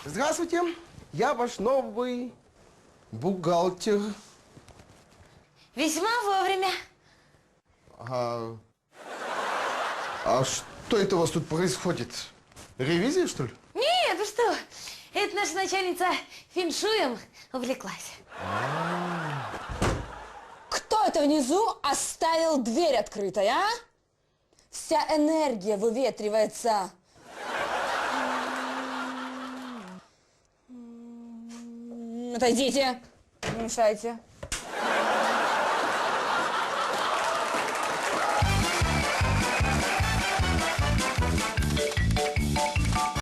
Здравствуйте, я ваш новый бухгалтер. Весьма вовремя. А что это у вас тут происходит? Ревизия, что ли? Нет, вы что? Это наша начальница феншуем увлеклась. Кто это внизу оставил дверь открытой, а? Вся энергия выветривается. Отойдите, не мешайте.